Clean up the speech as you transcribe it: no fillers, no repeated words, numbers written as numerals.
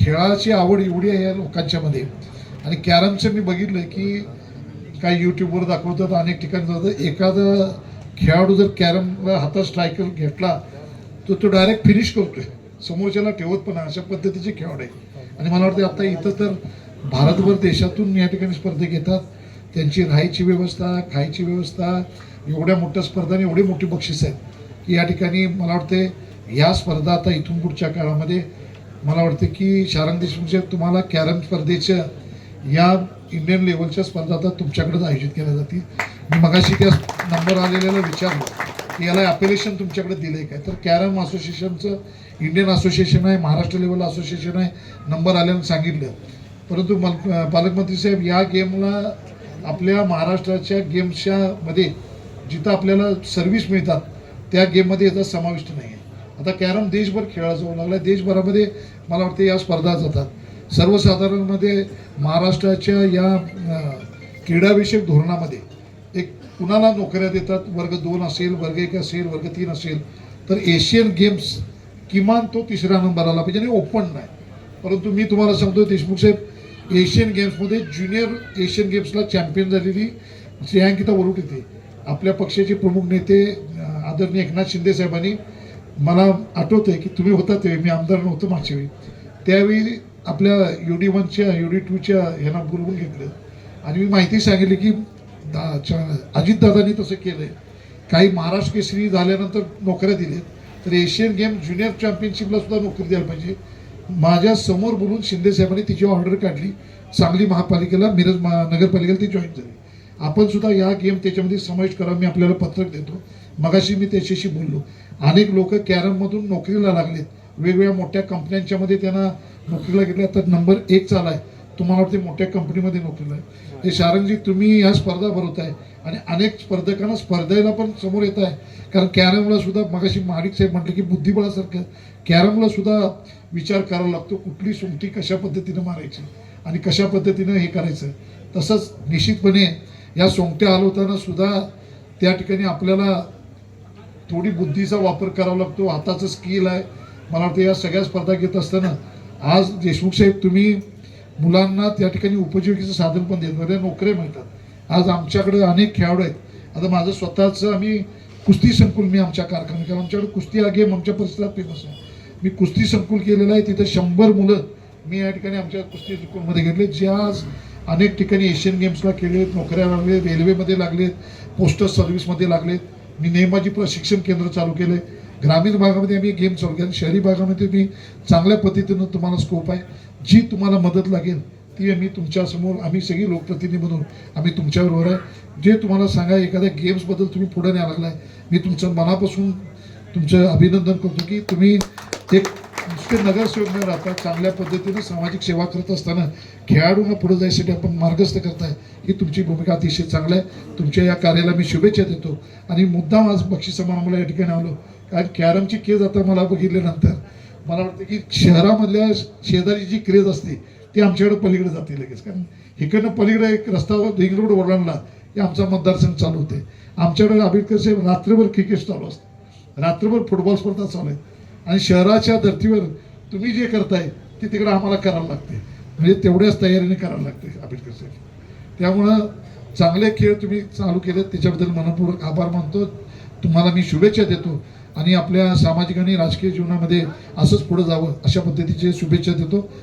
खेळाची आवड एवढी आहे या लोकांच्या मध्ये. आणि कॅरमचं मी बघितलं की काही यूट्यूबवर दाखवतात, अनेक ठिकाणी जातात, एखादा खेळाडू जर कॅरमला हातात स्ट्रायकर घेतला तर तो डायरेक्ट फिनिश करतोय, समोरच्याला ठेवत पण अशा पद्धतीचे खेळाडू आहे. आणि मला वाटतं आता इथं तर भारतभर देशातून या ठिकाणी स्पर्धेक येतात. त्यांची राहायची व्यवस्था, खायची व्यवस्था, एवढ्या मोठ्या स्पर्धा आणि एवढी मोठी बक्षीस आहेत की या ठिकाणी मला वाटते ह्या स्पर्धा आता इथून पुढच्या काळामध्ये मला वाटते की शारंग देशमुखच्या तुम्हाला कॅरम स्पर्धेच्या या इंडियन लेवलच्या स्पर्धा आता तुमच्याकडेच आयोजित केल्या जातील. मी मगाशी त्या नंबर आलेल्याला विचारलं की याला अपेलेशन तुमच्याकडे दिलं आहे काय, तर कॅरम असोसिएशनचं इंडियन असोसिएशन आहे, महाराष्ट्र लेवल असोसिएशन आहे, नंबर आल्यानं सांगितलं. परंतु पालकमंत्री साहेब या गेमला आपल्या महाराष्ट्राच्या गेम्सच्या मध्ये जिथं आपल्याला सर्व्हिस मिळतात त्या गेममध्ये याचा समाविष्ट नाही आहे. आता कॅरम देशभर खेळला जाऊ लागला, देशभरामध्ये मला वाटतं या स्पर्धा जातात. सर्वसाधारणमध्ये महाराष्ट्राच्या या क्रीडाविषयक धोरणामध्ये एक कुणाला नोकऱ्या देतात, वर्ग 2 असेल, वर्ग 1 असेल, वर्ग 3 असेल, तर एशियन गेम्स किमान तो 3रा नंबर आला पाहिजे आणि ओपन नाही. परंतु मी तुम्हाला सांगतो देशमुख साहेब, एशियन गेम्समध्ये ज्युनियर एशियन गेम्सला चॅम्पियन झालेली श्रेयांकिता वरुड येते. आपल्या पक्षाचे प्रमुख नेते आदरणीय एकनाथ शिंदे साहेबांनी, मला आठवतं आहे की तुम्ही होता तेव्हा, मी आमदार नव्हतो मागच्या वेळी, त्यावेळी आपल्या UD1च्या UD2च्या ह्यांना बोलवून घेतलं आणि मी माहिती सांगितली की अजितदादांनी तसं केलं आहे. काही महाराष्ट्र केसरी झाल्यानंतर नोकऱ्या दिल्या, तर एशियन गेम ज्युनियर चॅम्पियनशिपला सुद्धा नोकरी द्यायला पाहिजे. माझ्या समोर बोलून शिंदे साहेबांनी तिची ऑर्डर काढली, सांगली महापालिकेला, मिरज नगरपालिकेला ती जॉईन झाली. आपण सुद्धा या गेम त्याच्यामध्ये समाविष्ट करा, मी आपल्याला पत्रक देतो. मगाशी मी त्याच्याशी बोललो, अनेक लोक कॅरममधून नोकरीला लागलेत, वेगवेगळ्या मोठ्या कंपन्यांच्या मध्ये त्यांना नोकरीला घेतल्या, तर नंबर 1 चाला आहे. तुम्हाला वाटते मोठ्या कंपनीमध्ये नोकरीला आहे. हे शारंगजी तुम्ही ह्या स्पर्धा भरवत आहे आणि अनेक स्पर्धकांना स्पर्धेला पण समोर येत आहे. कारण कॅरमला सुद्धा मगाशी महाडिक साहेब म्हटलं की बुद्धिबळासारखं कॅरमला सुद्धा विचार करावा लागतो, कुठली सुमटी कशा पद्धतीनं मारायची आणि कशा पद्धतीनं हे करायचं. तसंच निश्चितपणे या सोंगट्या हलवताना सुद्धा त्या ठिकाणी आपल्याला थोडी बुद्धीचा वापर करावा लागतो, हाताचं स्किल आहे. मला वाटतं या सगळ्या स्पर्धा घेत असताना आज देशमुख साहेब तुम्ही मुलांना त्या ठिकाणी उपजीविकेचं साधन पण देतात, नोकऱ्या मिळतात. आज आमच्याकडे अनेक खेळाडू आहेत. आता माझं स्वतःचं आम्ही कुस्ती संकुल, मी आमच्या कारखान्यात, कारण आमच्याकडे कुस्ती हा गेम आमच्या परिसरात फेमस आहे. मी कुस्ती संकुल केलेलं आहे, तिथं 100 मुलं मी या ठिकाणी आमच्या कुस्ती संकुलमध्ये घेतले, जे आज अनेक ठिकाणी एशियन गेम्सला खेळलेत, नोकऱ्या लागलेत, रेल्वेमध्ये लागलेत, पोस्टल सर्व्हिसमध्ये लागलेत. मी नेमाजी प्रशिक्षण केंद्र चालू केले. ग्रामीण भागामध्ये आम्ही गेम चालू केले, शहरी भागामध्ये मी चांगल्या पद्धतीनं तुम्हाला स्कोप आहे, जी तुम्हाला मदत लागेल ती आम्ही तुमच्यासमोर, आम्ही सगळी लोकप्रतिनिधी म्हणून आम्ही तुमच्याबरोबर आहे. जे तुम्हाला सांगा एखाद्या गेम्सबद्दल तुम्ही पुढे न्यायला लागलाय, मी तुमचं मनापासून तुमचं अभिनंदन करतो की तुम्ही एक नुसते नगरसेवक न राहता चांगल्या पद्धतीनं सामाजिक सेवा करत असताना खेळाडूंना पुढे जायसाठी आपण मार्गस्थ करताय, ही तुमची भूमिका अतिशय चांगली आहे. तुमच्या या कार्याला मी शुभेच्छा देतो. आणि मुद्दाम आज बक्षीस समारंभाला या ठिकाणी आलो, कारण कॅरमची क्रेज आता मला बघितल्यानंतर मला वाटतं की शहरामधल्या शेजारी जी क्रेज असते ती आमच्याकडे पलीकडे जाते लगेच. कारण इकडनं पलीकडे एक रस्त्यावर रिंग रोड ओलांडला की आमचा मतदारसंघ चालू होते. आमच्याकडे आंबेडकर साहेब रात्रभर क्रिकेट चालू असतं, रात्रभर फुटबॉल स्पर्धा चालू आहे, आणि शहराच्या धर्तीवर तुम्ही जे करताय ते तिकडे आम्हाला करायला लागते, म्हणजे तेवढ्याच तयारीने करायला लागते आंबेडकर साहेब. त्यामुळं चांगले खेळ तुम्ही चालू केलेत, त्याच्याबद्दल मनपूर्वक आभार मानतो. तुम्हाला मी शुभेच्छा देतो आणि आपल्या सामाजिक आणि राजकीय जीवनामध्ये असंच पुढे जावं अशा पद्धतीचे शुभेच्छा देतो.